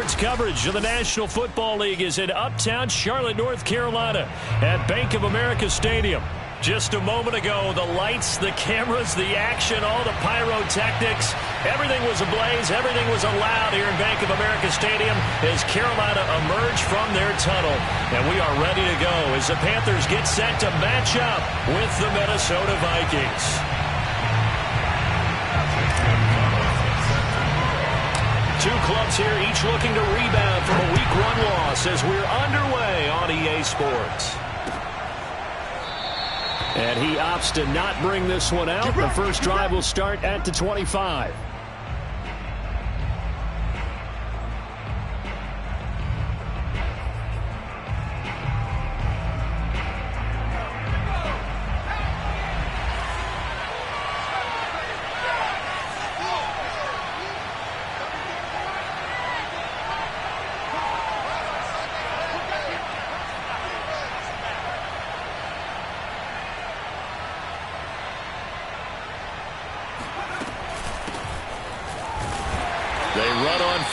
Sports coverage of the National Football League is in uptown Charlotte, North Carolina at Bank of America Stadium. Just a moment ago, the lights, the cameras, the action, all the pyrotechnics, everything was ablaze, everything was allowed here in Bank of America Stadium as Carolina emerged from their tunnel. And we are ready to go as the Panthers get set to match up with the Minnesota Vikings. Two clubs here, each looking to rebound from a Week 1 loss as we're underway on EA Sports. And he opts to not bring this one out. The first drive will start at the 25.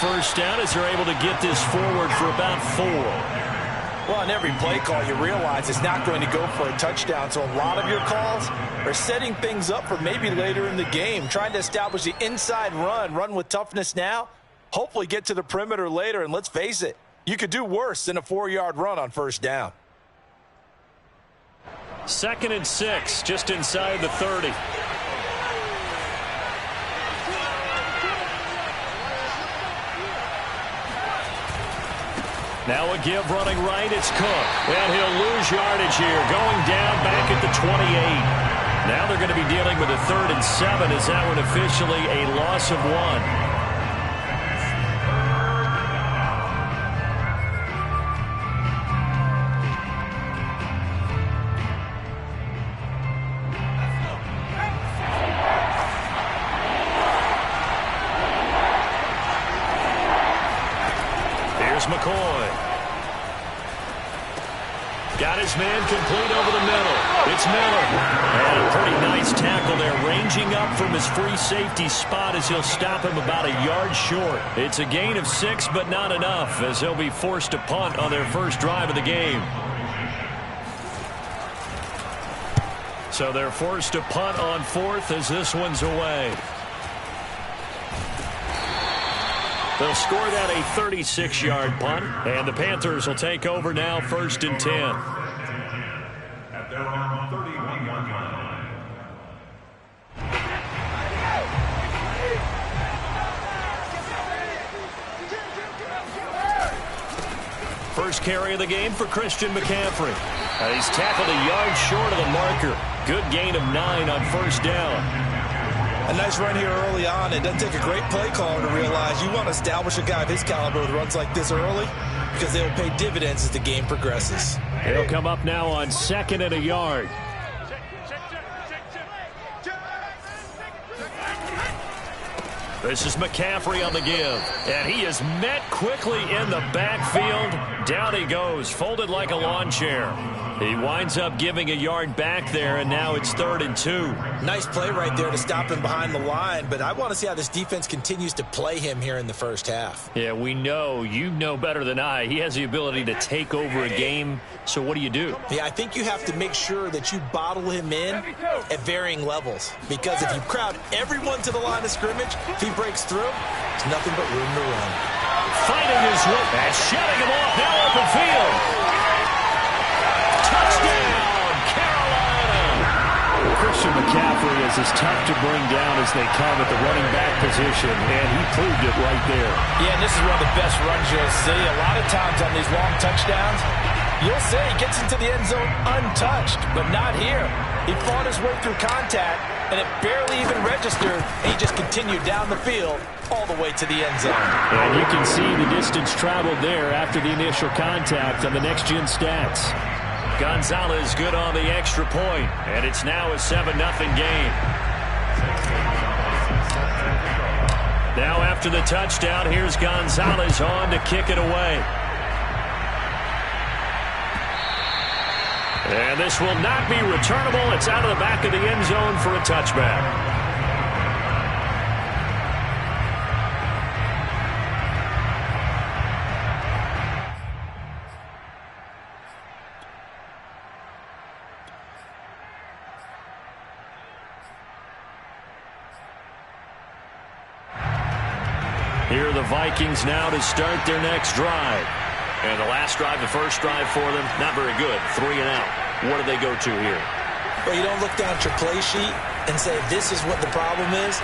First down as they're able to get this forward for about 4. Well, on every play call, you realize it's not going to go for a touchdown. So a lot of your calls are setting things up for maybe later in the game, trying to establish the inside run with toughness now, hopefully get to the perimeter later. And let's face it, you could do worse than a 4-yard run on first down. 2nd and 6, just inside the 30. Now a give running right, it's Cook. And he'll lose yardage here, going down back at the 28. Now they're going to be dealing with a 3rd and 7 as that one officially a loss of 1. McCoy. Got his man complete over the middle. It's Miller. And a pretty nice tackle there, ranging up from his free safety spot as he'll stop him about a yard short. It's a gain of 6, but not enough as they'll be forced to punt on their first drive of the game. So they're forced to punt on 4th as this one's away. They'll score that a 36-yard punt, and the Panthers will take over now 1st and 10. At their own 31-yard line. First carry of the game for Christian McCaffrey. He's tackled a yard short of the marker. Good gain of 9 on first down. A nice run here early on. It doesn't take a great play caller to realize you want to establish a guy of his caliber with runs like this early because they will pay dividends as the game progresses. He'll come up now on 2nd and a yard. This is McCaffrey on the give. And he is met quickly in the backfield. Down he goes, folded like a lawn chair. He winds up giving a yard back there, and now it's 3rd and 2. Nice play right there to stop him behind the line, but I want to see how this defense continues to play him here in the first half. Yeah, we know. You know better than I. He has the ability to take over a game, so what do you do? Yeah, I think you have to make sure that you bottle him in at varying levels, because if you crowd everyone to the line of scrimmage, if he breaks through, there's nothing but room to run. Fighting his way, and shutting him off, now open field. Touchdown, Carolina! Christian McCaffrey is as tough to bring down as they come at the running back position, and he proved it right there. Yeah, and this is one of the best runs you'll see. A lot of times on these long touchdowns, you'll say he gets into the end zone untouched, but not here. He fought his way through contact, and it barely even registered, and he just continued down the field all the way to the end zone. And you can see the distance traveled there after the initial contact on the next-gen stats. Gonzalez good on the extra point, and it's now a 7-0 game. Now after the touchdown, here's Gonzalez on to kick it away. And this will not be returnable. It's out of the back of the end zone for a touchback. Here are the Vikings now to start their next drive. And the last drive, the first drive for them, not very good. 3 and out. What do they go to here? Well, you don't look down at your play sheet and say, this is what the problem is.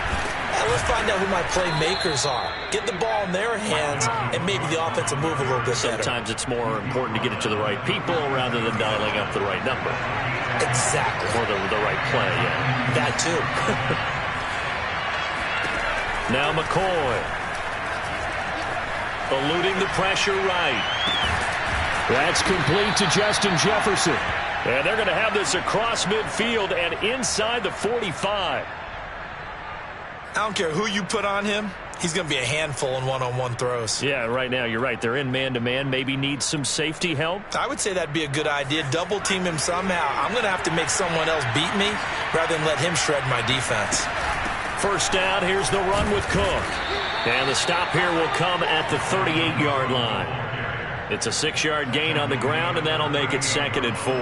Let's find out who my playmakers are. Get the ball in their hands, and maybe the offense will move a little bit better. Sometimes it's more important to get it to the right people rather than dialing up the right number. Exactly. Or the right play, yeah. That too. Now McCoy. Eluding the pressure right. That's complete to Justin Jefferson. And they're going to have this across midfield and inside the 45. I don't care who you put on him. He's going to be a handful in one-on-one throws. Yeah, right now you're right. They're in man-to-man. Maybe need some safety help. I would say that'd be a good idea. Double team him somehow. I'm going to have to make someone else beat me rather than let him shred my defense. First down, here's the run with Cook. And the stop here will come at the 38-yard line. It's a 6-yard gain on the ground, and that'll make it 2nd and 4.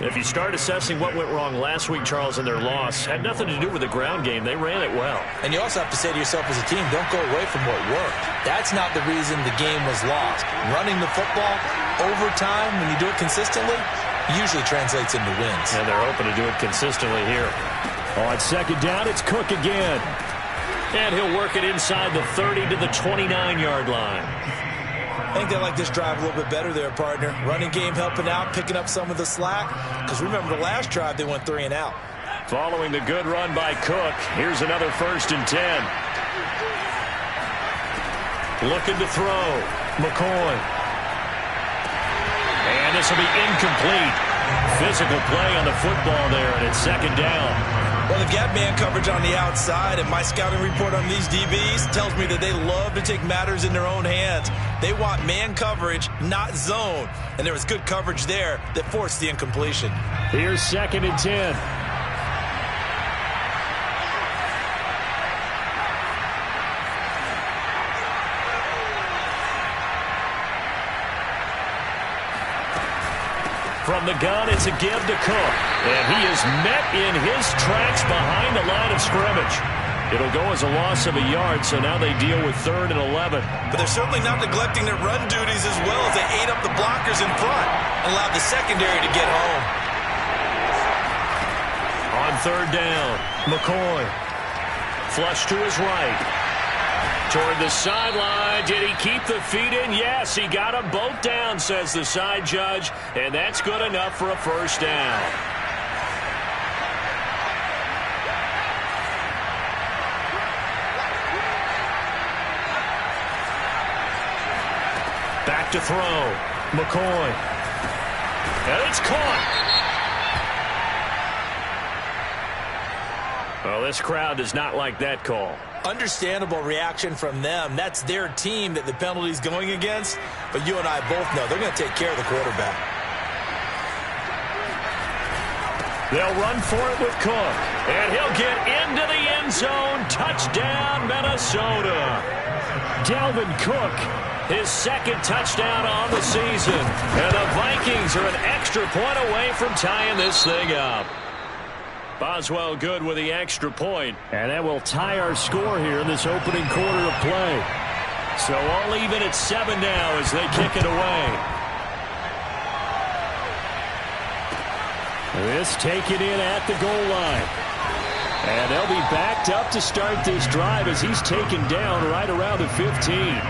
If you start assessing what went wrong last week, Charles, in their loss, had nothing to do with the ground game. They ran it well. And you also have to say to yourself as a team, don't go away from what worked. That's not the reason the game was lost. Running the football over time, when you do it consistently, usually translates into wins. And they're open to do it consistently here. On 2nd down, it's Cook again. And he'll work it inside the 30 to the 29-yard line. I think they like this drive a little bit better there, partner. Running game helping out, picking up some of the slack. Because remember, the last drive, they went 3 and out. Following the good run by Cook, here's another 1st and 10. Looking to throw. McCoy. And this will be incomplete. Physical play on the football there, and it's 2nd down. Well, they've got man coverage on the outside, and my scouting report on these DBs tells me that they love to take matters in their own hands. They want man coverage, not zone. And there was good coverage there that forced the incompletion. Here's 2nd and 10. From the gun, it's a give to Cook. And he is met in his tracks behind the line of scrimmage. It'll go as a loss of a yard, so now they deal with 3rd and 11. But they're certainly not neglecting their run duties as well as they ate up the blockers in front and allowed the secondary to get home. On 3rd down, McCoy. Flush to his right. Toward the sideline. Did he keep the feet in? Yes, he got them both down, says the side judge. And that's good enough for a 1st down. Back to throw. McCoy. And it's caught. Well, this crowd does not like that call. Understandable reaction from them. That's their team that the penalty's going against. But you and I both know they're going to take care of the quarterback. They'll run for it with Cook. And he'll get into the end zone. Touchdown, Minnesota. Dalvin Cook, his 2nd touchdown on the season. And the Vikings are an extra point away from tying this thing up. Boswell good with the extra point. And that will tie our score here in this opening quarter of play. So all even at 7 now as they kick it away. This taken in at the goal line. And they'll be backed up to start this drive as he's taken down right around the 15.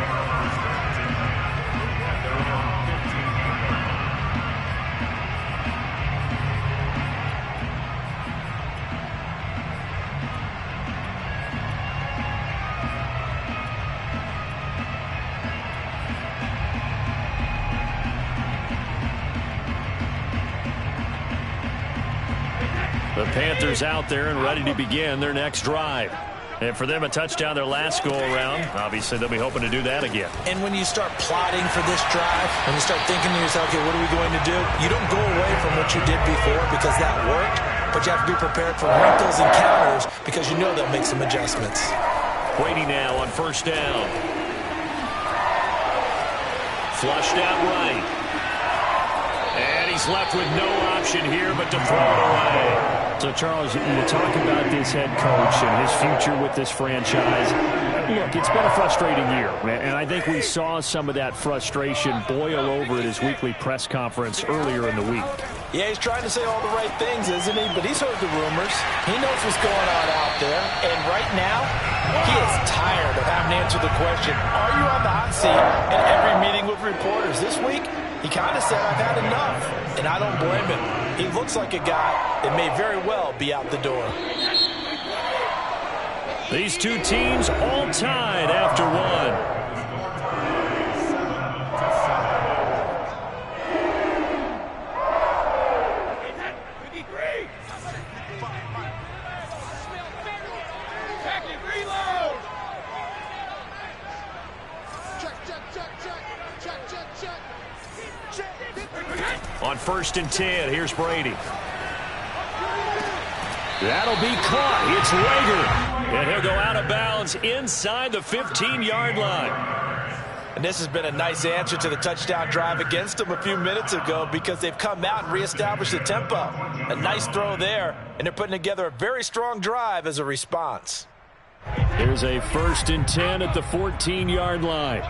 The Panthers out there and ready to begin their next drive. And for them, a touchdown their last go-around. Obviously, they'll be hoping to do that again. And when you start plotting for this drive, when you start thinking to yourself, okay, what are we going to do? You don't go away from what you did before because that worked, but you have to be prepared for wrinkles and counters because you know they'll make some adjustments. Brady now on 1st down. Flushed out right. And he's left with no option here but to throw it away. So, Charles, you talk about this head coach and his future with this franchise. Look, it's been a frustrating year, and I think we saw some of that frustration boil over at his weekly press conference earlier in the week. Yeah, he's trying to say all the right things, isn't he? But he's heard the rumors. He knows what's going on out there. And right now, he is tired of having to answer the question, are you on the hot seat in every meeting with reporters? This week, he kind of said, I've had enough. And I don't blame him. He looks like a guy that may very well be out the door. These two teams all tied after one. On 1st and 10, here's Brady. That'll be caught. It's Rager. And he'll go out of bounds inside the 15-yard line. And this has been a nice answer to the touchdown drive against them a few minutes ago because they've come out and reestablished the tempo. A nice throw there, and they're putting together a very strong drive as a response. Here's a 1st and 10 at the 14-yard line.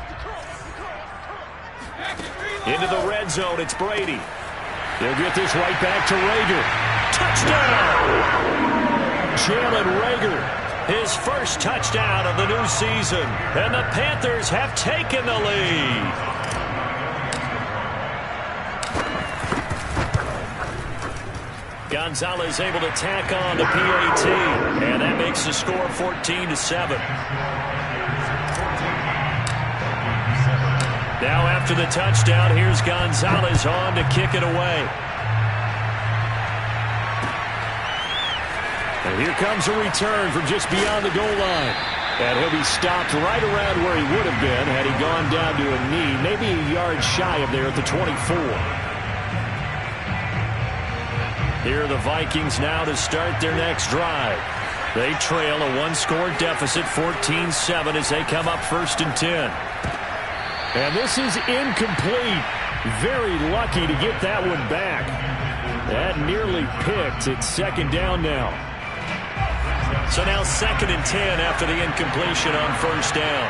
Into the red zone, it's Brady. He'll get this right back to Rager. Touchdown! Jalen Rager, his first touchdown of the new season. And the Panthers have taken the lead. Gonzalez able to tack on the PAT. And that makes the score 14-7. Now after the touchdown, here's Gonzalez on to kick it away. And here comes a return from just beyond the goal line. And he'll be stopped right around where he would have been had he gone down to a knee, maybe a yard shy of there at the 24. Here are the Vikings now to start their next drive. They trail a one-score deficit, 14-7, as they come up 1st and 10. And this is incomplete. Very lucky to get that one back. That nearly picked. It's 2nd down now. So now 2nd and 10 after the incompletion on 1st down.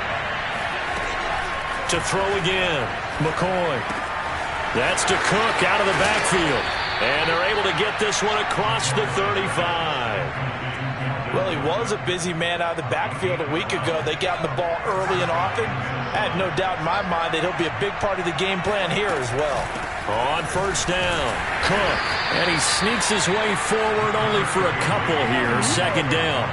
To throw again, McCoy. That's to Cook out of the backfield. And they're able to get this one across the 35. Well, he was a busy man out of the backfield a week ago. They got the ball early and often. I have no doubt in my mind that he'll be a big part of the game plan here as well. On 1st down, Cook. And he sneaks his way forward only for a couple here. 2nd down.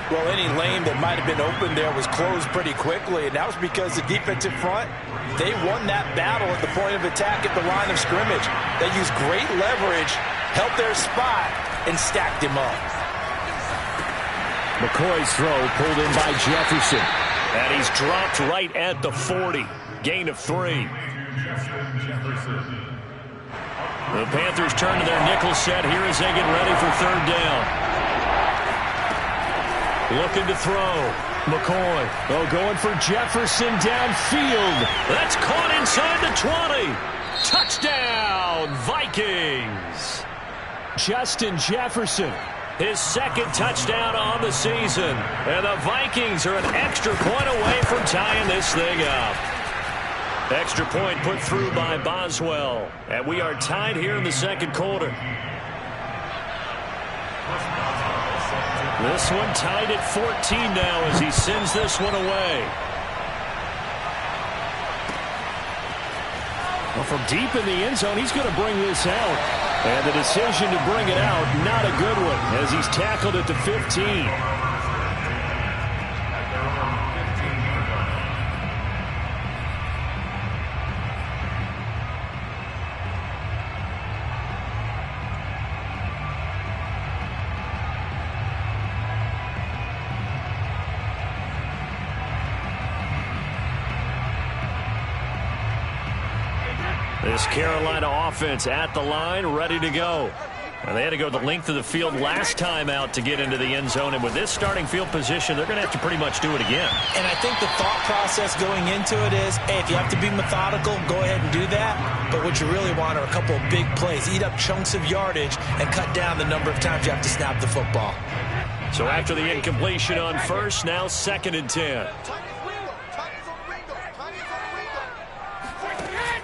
Well, any lane that might have been open there was closed pretty quickly, and that was because the defensive front, they won that battle at the point of attack at the line of scrimmage. They used great leverage, helped their spot, and stacked him up. McCoy's throw pulled in by Jefferson. And he's dropped right at the 40. Gain of 3. The Panthers turn to their nickel set here as they get ready for 3rd down. Looking to throw. McCoy. Oh, going for Jefferson downfield. That's caught inside the 20. Touchdown, Vikings. Justin Jefferson. His 2nd touchdown on the season. And the Vikings are an extra point away from tying this thing up. Extra point put through by Boswell. And we are tied here in the 2nd quarter. This one tied at 14 now as he sends this one away. Well, from deep in the end zone, he's going to bring this out. And the decision to bring it out, not a good one, as he's tackled at the 15. This Carolina offense at the line, ready to go. And they had to go the length of the field last time out to get into the end zone. And with this starting field position, they're going to have to pretty much do it again. And I think the thought process going into it is, hey, if you have to be methodical, go ahead and do that. But what you really want are a couple of big plays. Eat up chunks of yardage and cut down the number of times you have to snap the football. So after the incompletion on first, now 2nd and 10.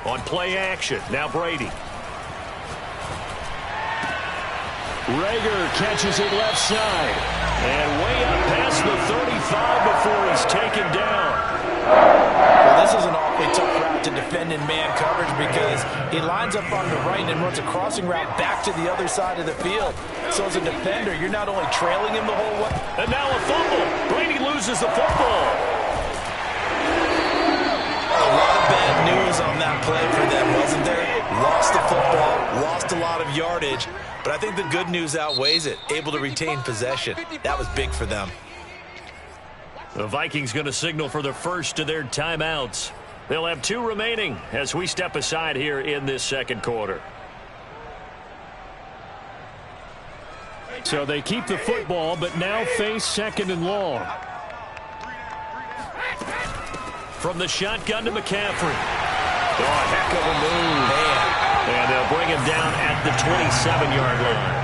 On play action, now Brady. Rager catches it left side. And way up past the 35 before he's taken down. Well, this is an awfully tough route to defend in man coverage because he lines up on the right and runs a crossing route back to the other side of the field. So as a defender, you're not only trailing him the whole way. And now a fumble. Brady loses the football. A lot of bad news on that play for them, wasn't there? Lost the football, lost a lot of yardage, but I think the good news outweighs it. Able to retain possession. That was big for them. The Vikings going to signal for the first of their timeouts. They'll have 2 remaining as we step aside here in this second quarter. So they keep the football, but now face 2nd and long. From the shotgun to McCaffrey. Oh, a heck of a move. Man. And they'll bring him down at the 27-yard line.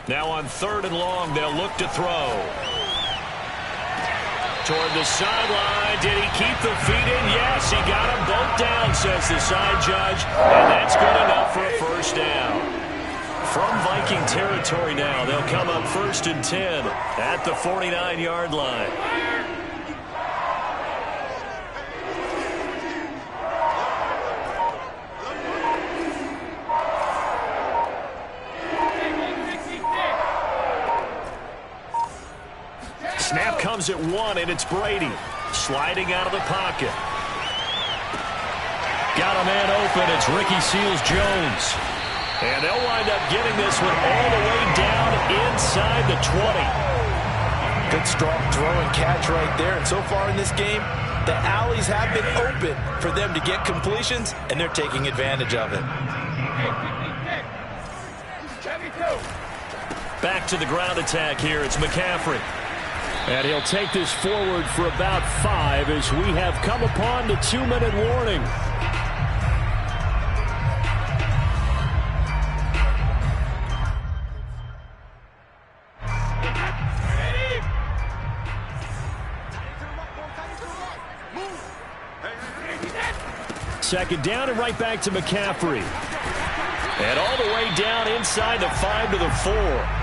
Now on 3rd and long, they'll look to throw. Toward the sideline. Did he keep the feet in? Yes, he got them both down, says the side judge. And that's good enough for a first down. From Viking territory now, they'll come up 1st and 10 at the 49-yard line. Snap comes at 1, and it's Brady. Sliding out of the pocket. Got a man open. It's Ricky Seals-Jones. And they'll wind up getting this one all the way down inside the 20. Good strong throw and catch right there. And so far in this game, the alleys have been open for them to get completions, and they're taking advantage of it. Back to the ground attack here. It's McCaffrey. And he'll take this forward for about 5 as we have come upon the 2-minute warning. Second down and right back to McCaffrey. And all the way down inside the 5 to the 4.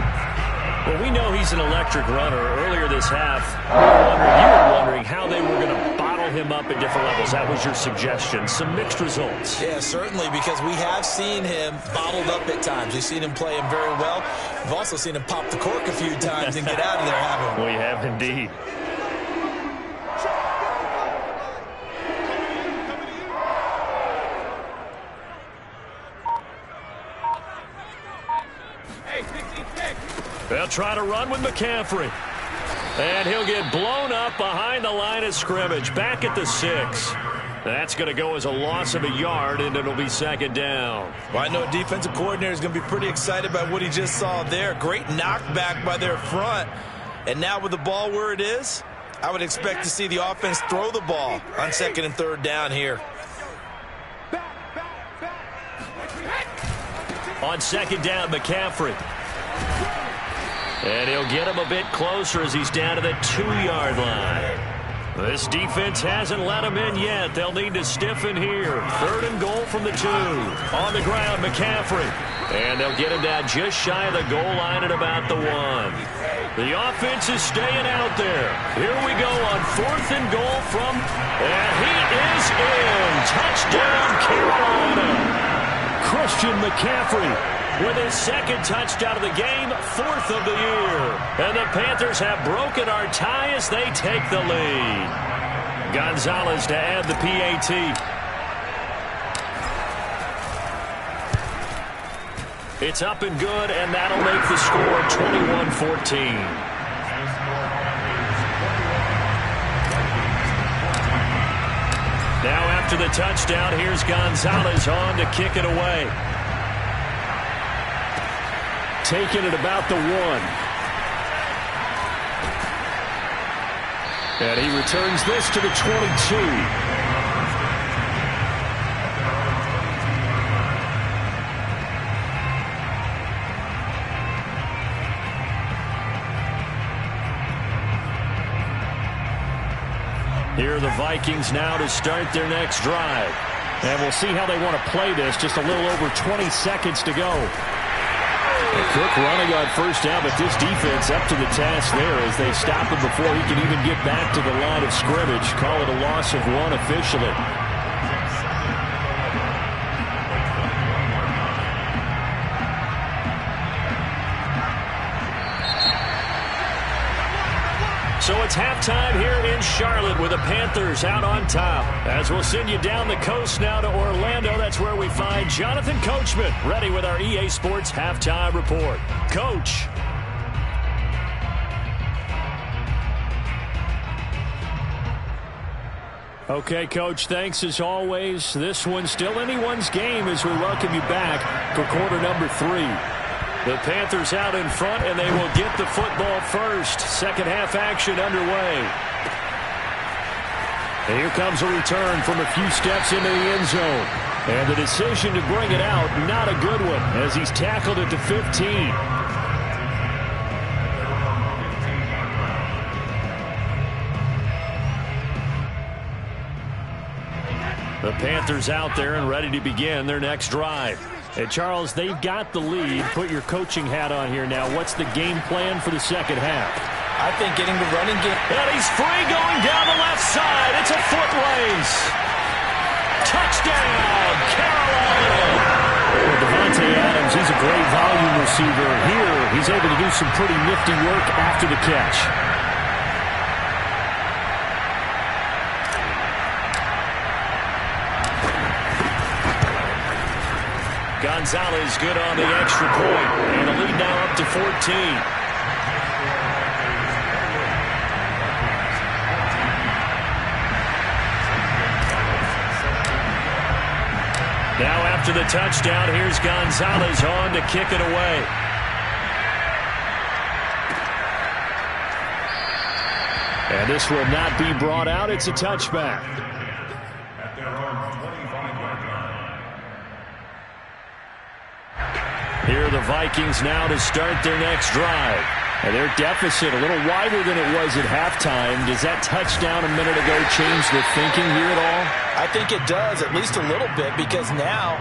Well, we know he's an electric runner. Earlier this half, you were wondering how they were going to bottle him up at different levels. That was your suggestion. Some mixed results. Yeah, certainly, because we have seen him bottled up at times. We've seen him play him very well. We've also seen him pop the cork a few times and get out of there, haven't we? We have indeed. They'll try to run with McCaffrey. And he'll get blown up behind the line of scrimmage. Back at the 6. That's going to go as a loss of a yard, and it'll be 2nd down. Well, I know defensive coordinator is going to be pretty excited about what he just saw there. Great knockback by their front. And now with the ball where it is, I would expect to see the offense throw the ball on 2nd and 3rd down here. On 2nd down, McCaffrey. And he'll get him a bit closer as he's down to the 2-yard line. This defense hasn't let him in yet. They'll need to stiffen here. 3rd and goal from the 2. On the ground, McCaffrey. And they'll get him down just shy of the goal line at about the 1. The offense is staying out there. Here we go on 4th and goal from... And he is in. Touchdown, Carolina. Christian McCaffrey with his 2nd touchdown of the game, 4th of the year. And the Panthers have broken our tie as they take the lead. Gonzalez to add the PAT. It's up and good, and that'll make the score 21-14. Now after the touchdown, here's Gonzalez on to kick it away. Taken at about the 1. And he returns this to the 22. Here are the Vikings now to start their next drive. And we'll see how they want to play this. Just a little over 20 seconds to go. And Cook running on first down, but this defense up to the task there as they stop him before he can even get back to the line of scrimmage. Call it a loss of 1 officially. So it's halftime here in Charlotte with the Panthers out on top. As we'll send you down the coast now to Orlando, that's where we find Jonathan Coachman ready with our EA Sports Halftime Report. Coach. Okay, Coach, thanks as always. This one's still anyone's game as we welcome you back for quarter number 3. The Panthers out in front, and they will get the football first. Second half action underway. And here comes a return from a few steps into the end zone. And the decision to bring it out, not a good one, as he's tackled at the 15. The Panthers out there and ready to begin their next drive. And Charles, they've got the lead. Put your coaching hat on here now. What's the game plan for the second half? I think getting the running game. And he's free going down the left side. It's a foot race. Touchdown, Carolina. Well, Devontae Adams, he's a great volume receiver. Here, he's able to do some pretty nifty work after the catch. Gonzalez good on the extra point. And the lead now up to 14. Now after the touchdown, here's Gonzalez on to kick it away. And this will not be brought out. It's a touchback. Here are the Vikings now to start their next drive. And their deficit a little wider than it was at halftime. Does that touchdown a minute ago change the thinking here at all? I think it does, at least a little bit, because now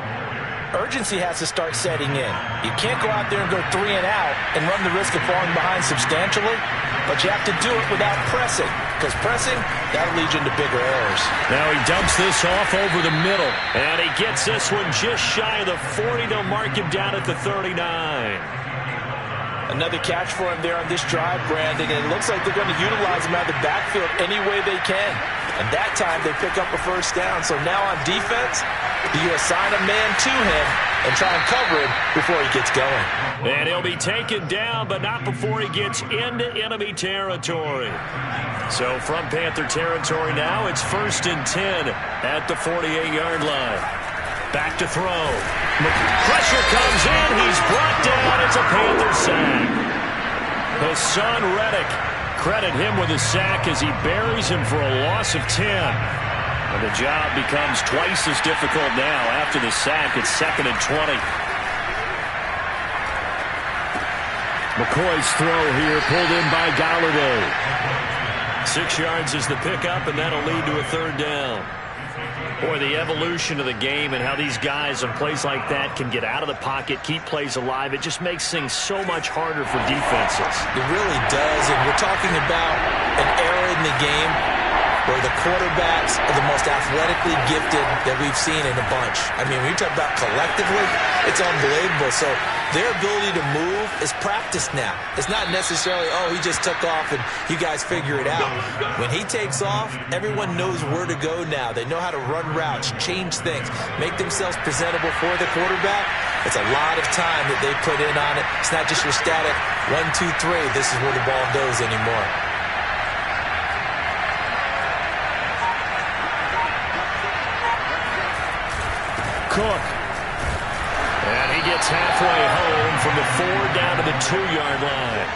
urgency has to start setting in. You can't go out there and go 3 and out and run the risk of falling behind substantially, but you have to do it without pressing, because pressing, that'll lead you into bigger errors. Now he dumps this off over the middle, and he gets this one just shy of the 40. They'll mark him down at the 39. Another catch for him there on this drive, Brandon, and it looks like they're going to utilize him out of the backfield any way they can. And that time they pick up a first down. So now on defense, do you assign a man to him and try and cover him before he gets going? And he'll be taken down, but not before he gets into enemy territory. So from Panther territory now, it's 1st and 10 at the 48-yard line. Back to throw. Pressure comes in. He's brought down. It's a Panther sack. Hassan Reddick, credit him with a sack as he buries him for a loss of 10. And the job becomes twice as difficult now after the sack. It's 2nd and 20. McCoy's throw here pulled in by Galladay. 6 yards is the pickup, and that'll lead to a 3rd down. Boy, the evolution of the game and how these guys on plays like that can get out of the pocket, keep plays alive, it just makes things so much harder for defenses. It really does, and we're talking about an era in the game where the quarterbacks are the most athletically gifted that we've seen in a bunch. I mean, when you talk about collectively, it's unbelievable. So their ability to move is practiced now. It's not necessarily, oh, he just took off and you guys figure it out. When he takes off, everyone knows where to go now. They know how to run routes, change things, make themselves presentable for the quarterback. It's a lot of time that they put in on it. It's not just your static 1, 2, 3. This is where the ball goes anymore. Cook. And he gets halfway home from the 4 down to the 2-yard line.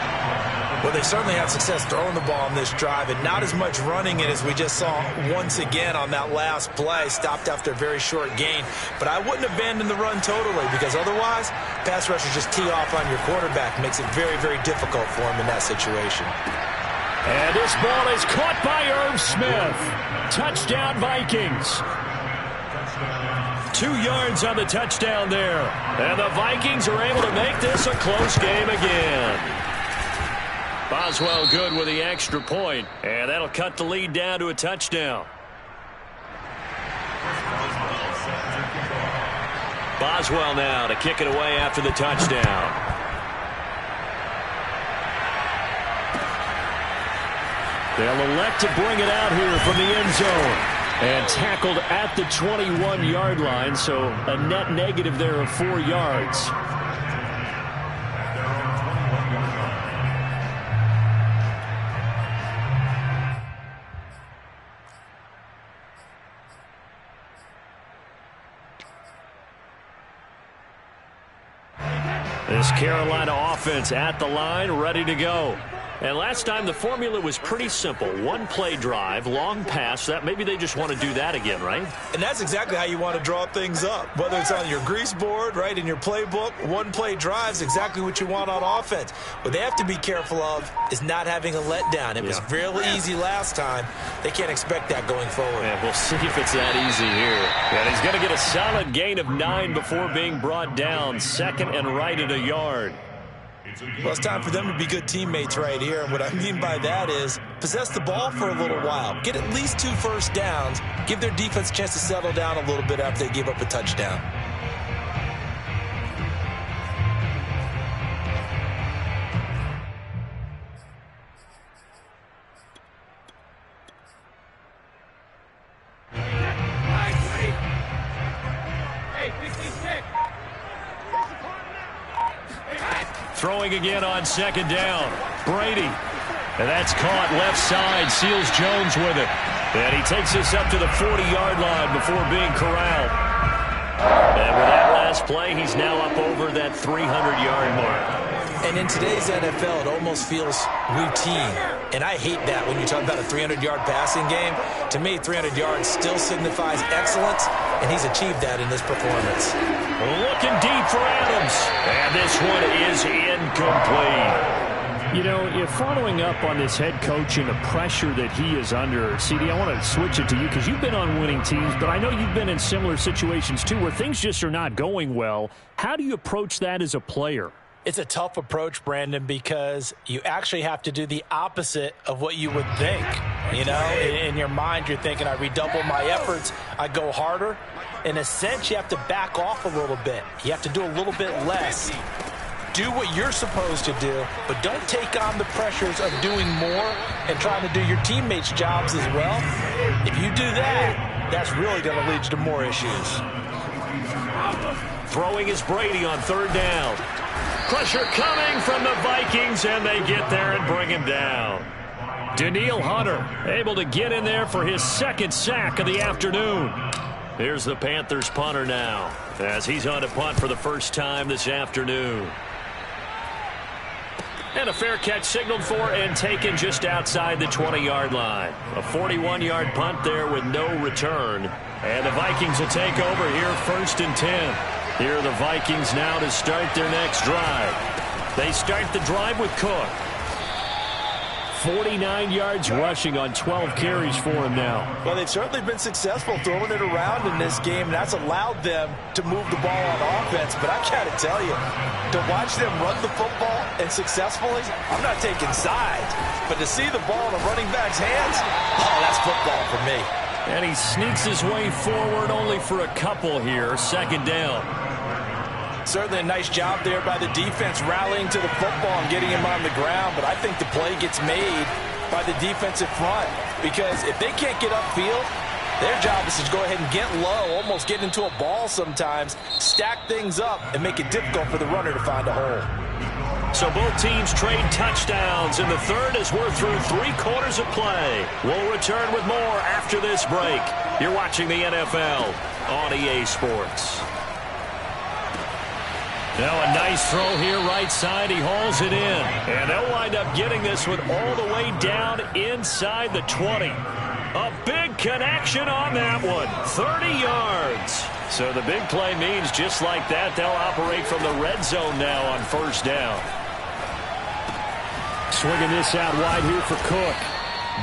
Well, they certainly had success throwing the ball on this drive, and not as much running it as we just saw once again on that last play. Stopped after a very short gain. But I wouldn't abandon the run totally, because otherwise, pass rushers just tee off on your quarterback. Makes it very, very difficult for him in that situation. And this ball is caught by Smith. Touchdown, Vikings. 2 yards on the touchdown there. And the Vikings are able to make this a close game again. Boswell good with the extra point, and that'll cut the lead down to a touchdown. Boswell now to kick it away after the touchdown. They'll elect to bring it out here from the end zone. And tackled at the 21-yard line, so a net negative there of 4 yards. This Carolina offense at the line, ready to go. And last time the formula was pretty simple. 1-play drive, long pass. That maybe they just want to do that again, right? And that's exactly how you want to draw things up. Whether it's on your grease board, right, in your playbook, 1-play drive is exactly what you want on offense. What they have to be careful of is not having a letdown. It was really easy last time. They can't expect that going forward. Yeah, we'll see if it's that easy here. And he's going to get a solid gain of 9 before being brought down. Second and right at a yard. Well, it's time for them to be good teammates right here. And what I mean by that is possess the ball for a little while. Get at least 2 first downs. Give their defense a chance to settle down a little bit after they give up a touchdown. Throwing again on second down. Brady. And that's caught left side. Seals Jones with it. And he takes this up to the 40-yard line before being corralled. And with that last play, he's now up over that 300-yard mark. And in today's NFL, it almost feels routine. And I hate that when you talk about a 300-yard passing game. To me, 300 yards still signifies excellence, and he's achieved that in this performance. Looking deep for Adams. And this one is incomplete. You know, you're following up on this head coach and the pressure that he is under. CD, I want to switch it to you because you've been on winning teams, but I know you've been in similar situations too where things just are not going well. How do you approach that as a player? It's a tough approach, Brandon, because you actually have to do the opposite of what you would think. You know, in your mind, you're thinking, I redouble my efforts, I go harder. In a sense, you have to back off a little bit. You have to do a little bit less. Do what you're supposed to do, but don't take on the pressures of doing more and trying to do your teammates' jobs as well. If you do that, that's really going to lead to more issues. Throwing is Brady on third down. Pressure coming from the Vikings, and they get there and bring him down. Daniil Hunter able to get in there for his second sack of the afternoon. Here's the Panthers punter now, as he's on to punt for the first time this afternoon. And a fair catch signaled for and taken just outside the 20-yard line. A 41-yard punt there with no return. And the Vikings will take over here first and 10. Here are the Vikings now to start their next drive. They start the drive with Cook. 49 yards rushing on 12 carries for him now. Well, they've certainly been successful throwing it around in this game, and that's allowed them to move the ball on offense. But I got to tell you, to watch them run the football and successfully, I'm not taking sides. But to see the ball in a running back's hands, oh, that's football for me. And he sneaks his way forward only for a couple here. Second down. Certainly a nice job there by the defense rallying to the football and getting him on the ground. But I think the play gets made by the defensive front. Because if they can't get upfield, their job is to go ahead and get low, almost get into a ball sometimes, stack things up, and make it difficult for the runner to find a hole. So both teams trade touchdowns in the third as we're through 3 quarters of play. We'll return with more after this break. You're watching the NFL on EA Sports. Now a nice throw here right side. He hauls it in. And they'll wind up getting this one all the way down inside the 20. A big connection on that one. 30 yards. So the big play means just like that, they'll operate from the red zone now on first down. Swinging this out wide here for Cook.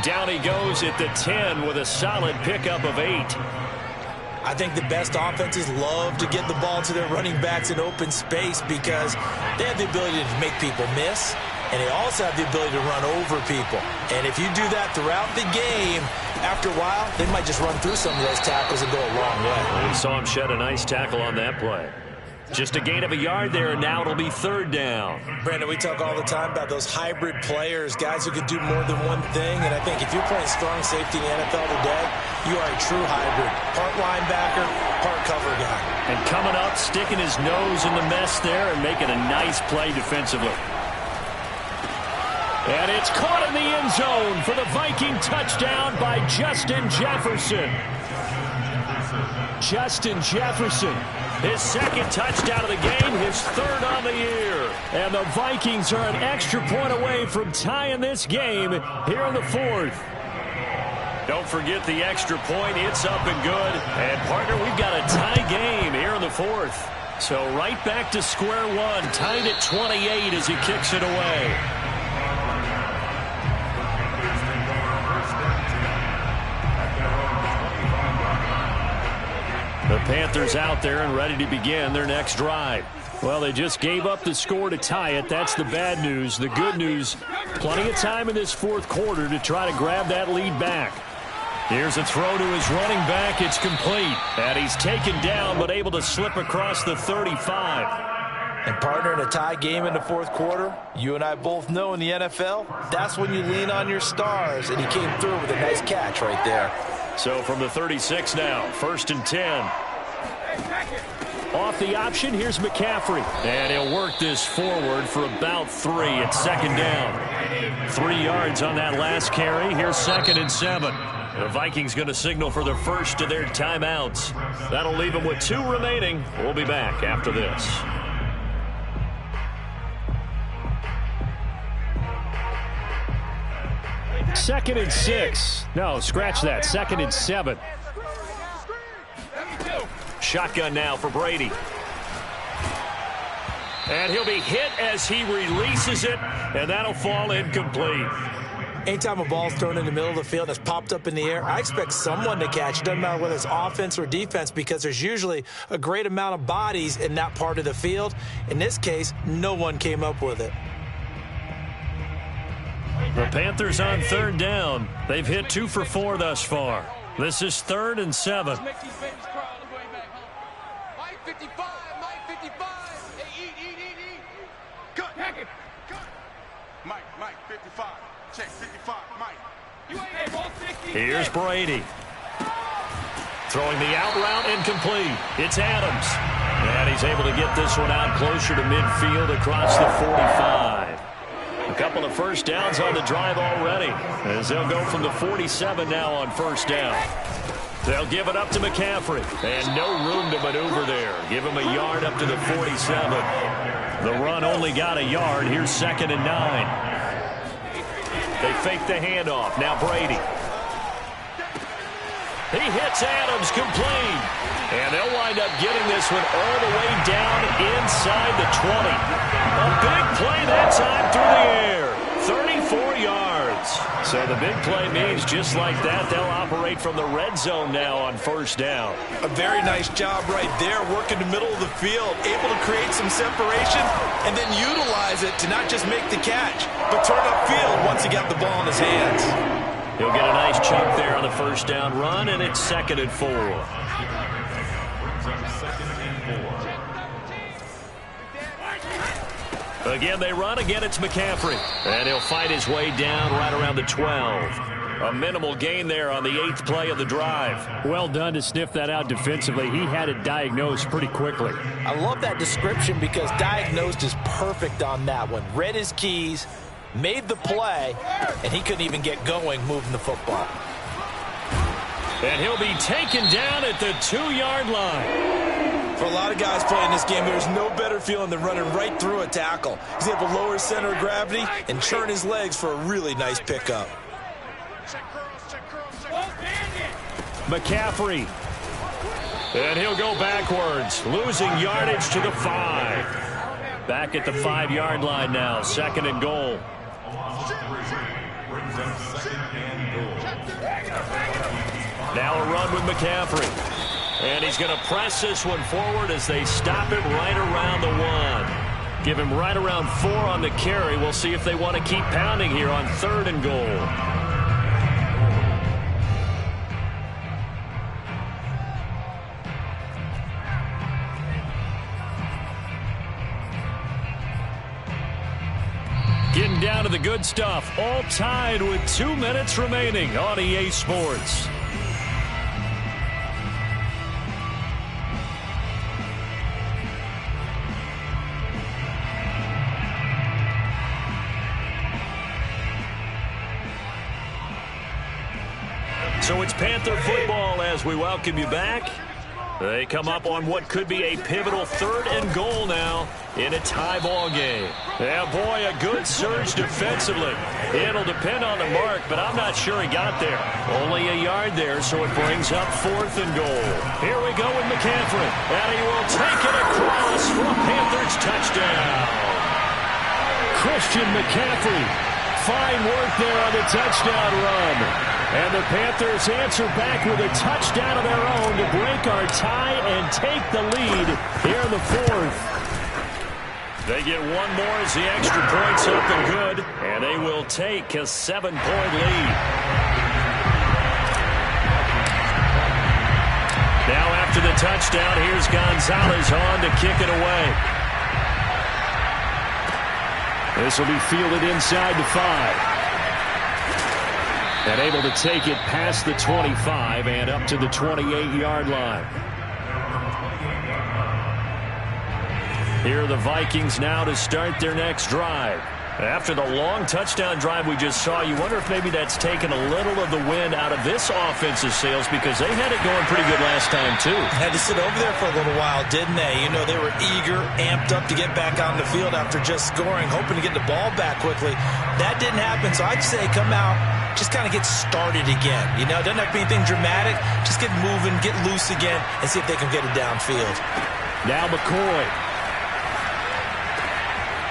Down he goes at the 10 with a solid pickup of 8. I think the best offenses love to get the ball to their running backs in open space because they have the ability to make people miss, and they also have the ability to run over people. And if you do that throughout the game, after a while, they might just run through some of those tackles and go a long way. We saw him shed a nice tackle on that play. Just a gain of a yard there, and now it'll be third down. Brandon, we talk all the time about those hybrid players, guys who can do more than one thing. And I think if you're playing strong safety in the NFL today, you are a true hybrid. Part linebacker, part cover guy. And coming up, sticking his nose in the mess there and making a nice play defensively. And it's caught in the end zone for the Viking touchdown by Justin Jefferson. Justin Jefferson, his second touchdown of the game, his third on the year. And the Vikings are an extra point away from tying this game here in the fourth. Don't forget the extra point. It's up and good. And, partner, we've got a tie game here in the fourth. So right back to square one, tied at 28 as he kicks it away. The Panthers out there and ready to begin their next drive. Well, they just gave up the score to tie it. That's the bad news. The good news, plenty of time in this fourth quarter to try to grab that lead back. Here's a throw to his running back. It's complete. And he's taken down but able to slip across the 35. And, partner, in a tie game in the fourth quarter, you and I both know in the NFL, that's when you lean on your stars. And he came through with a nice catch right there. So from the 36 now, 1st and 10. Off the option, here's McCaffrey. And he'll work this forward for about 3 at second down. 3 yards on that last carry. Here's 2nd and 7. The Vikings going to signal for the first of their timeouts. That'll leave them with 2 remaining. We'll be back after this. Second and 6. No, scratch that. 2nd and 7. Shotgun now for Brady. And he'll be hit as he releases it, and that'll fall incomplete. Anytime a ball's thrown in the middle of the field that's popped up in the air, I expect someone to catch. It doesn't matter whether it's offense or defense because there's usually a great amount of bodies in that part of the field. In this case, no one came up with it. The Panthers on third down. They've hit 2 for 4 thus far. This is 3rd and 7. Mike 55, Mike 55. Hey, eat. Cut. Cut. Mike 55. Check 55, Mike. You ain't ball 60. Here's Brady. Throwing the out route incomplete. It's Adams. And he's able to get this one out closer to midfield across the 45. A couple of first downs on the drive already, as they'll go from the 47 now on first down. They'll give it up to McCaffrey, and no room to maneuver there. Give him a yard up to the 47. The run only got a yard. Here's 2nd and 9. They fake the handoff. Now Brady. He hits Adams complete. And they'll wind up getting this one all the way down inside the 20. A big play that time through the air. 34 yards. So the big play means just like that, they'll operate from the red zone now on first down. A very nice job right there, working the middle of the field, able to create some separation and then utilize it to not just make the catch, but turn upfield once he got the ball in his hands. He'll get a nice chunk there on the first down run, and it's 2nd and 4. Again, they run. Again, it's McCaffrey. And he'll fight his way down right around the 12. A minimal gain there on the 8th play of the drive. Well done to sniff that out defensively. He had it diagnosed pretty quickly. I love that description because diagnosed is perfect on that one. Read his keys, made the play, and he couldn't even get going moving the football. And he'll be taken down at the 2-yard line. For a lot of guys playing this game, there's no better feeling than running right through a tackle. He's able to lower his center of gravity and churn his legs for a really nice pickup. McCaffrey. And he'll go backwards, losing yardage to the 5. Back at the 5-yard line now, 2nd and goal. Now a run with McCaffrey. And he's going to press this one forward as they stop him right around the 1. Give him right around 4 on the carry. We'll see if they want to keep pounding here on 3rd and goal. Getting down to the good stuff, all tied with 2 minutes remaining on EA Sports. So it's Panther football as we welcome you back. They come up on what could be a pivotal 3rd and goal now in a tie ball game. Yeah, boy, a good surge defensively. It'll depend on the mark, but I'm not sure he got there. Only a yard there, so it brings up 4th and goal. Here we go with McCaffrey, and he will take it across for a Panthers touchdown. Christian McCaffrey, fine work there on the touchdown run. And the Panthers answer back with a touchdown of their own to break our tie and take the lead here in the 4th. They get one more as the extra point's up and good, and they will take a 7-point lead. Now after the touchdown, here's Gonzalez on to kick it away. This will be fielded inside the 5. And able to take it past the 25 and up to the 28-yard line. Here are the Vikings now to start their next drive. After the long touchdown drive we just saw, you wonder if maybe that's taken a little of the wind out of this offensive sails because they had it going pretty good last time, too. Had to sit over there for a little while, didn't they? You know, they were eager, amped up to get back on the field after just scoring, hoping to get the ball back quickly. That didn't happen, so I'd say come out, just kind of get started again. You know, it doesn't have to be anything dramatic. Just get moving, get loose again, and see if they can get it downfield. Now McCoy.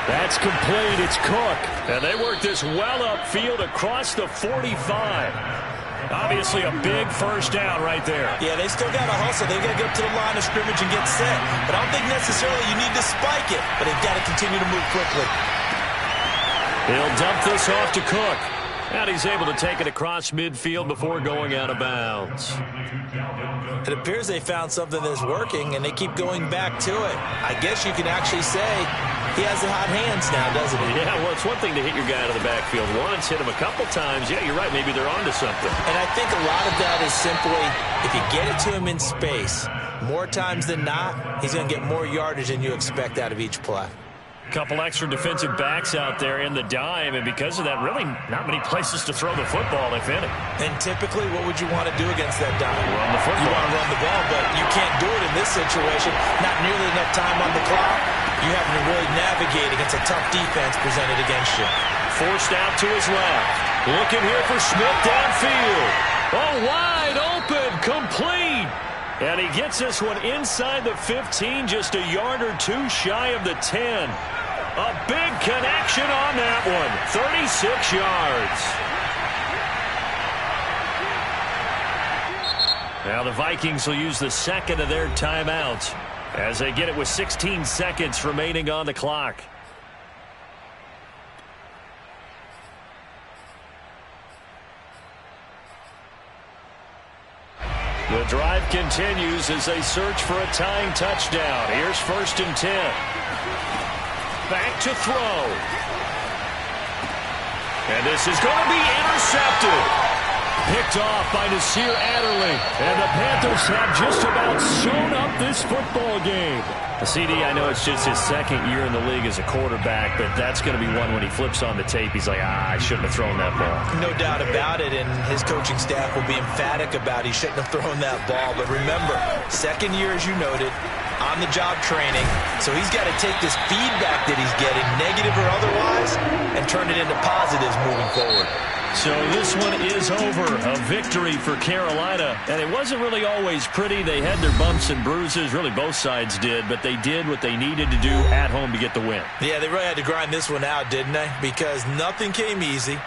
That's complete. It's Cook. And they work this well upfield across the 45. Obviously a big first down right there. Yeah, they still got to hustle. They've got to get up to the line of scrimmage and get set. But I don't think necessarily you need to spike it. But they've got to continue to move quickly. He'll dump this off to Cook. And he's able to take it across midfield before going out of bounds. It appears they found something that's working, and they keep going back to it. I guess you can actually say he has the hot hands now, doesn't he? Yeah, well, it's one thing to hit your guy out of the backfield once, hit him a couple times. Yeah, you're right. Maybe they're onto something. And I think a lot of that is simply if you get it to him in space, more times than not, he's going to get more yardage than you expect out of each play. Couple extra defensive backs out there in the dime, and because of that, really not many places to throw the football, if any. And typically, what would you want to do against that dime? Run the football. You want to run the ball, but you can't do it in this situation. Not nearly enough time on the clock. You having to really navigate against a tough defense presented against you. Forced out to his left. Looking here for Smith downfield. Oh, wide open, complete. And he gets this one inside the 15, just a yard or two shy of the 10. A big connection on that one. 36 yards. Now the Vikings will use the second of their timeouts as they get it with 16 seconds remaining on the clock. The drive continues as they search for a tying touchdown. Here's 1st and 10. Back to throw. And this is going to be intercepted. Picked off by Nasir Adderley. And the Panthers have just about sewn up this football game. CD, I know it's just his 2nd year in the league as a quarterback, but that's going to be one when he flips on the tape. He's like, I shouldn't have thrown that ball. No doubt about it, and his coaching staff will be emphatic about he shouldn't have thrown that ball. But remember, 2nd year, as you noted, on-the-job training. So he's got to take this feedback that he's getting, negative or otherwise, and turn it into positives moving forward. So this one is over. A victory for Carolina. And it wasn't really always pretty. They had their bumps and bruises. Really, both sides did. But they did what they needed to do at home to get the win. Yeah, they really had to grind this one out, didn't they? Because nothing came easy.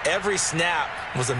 Every snap was a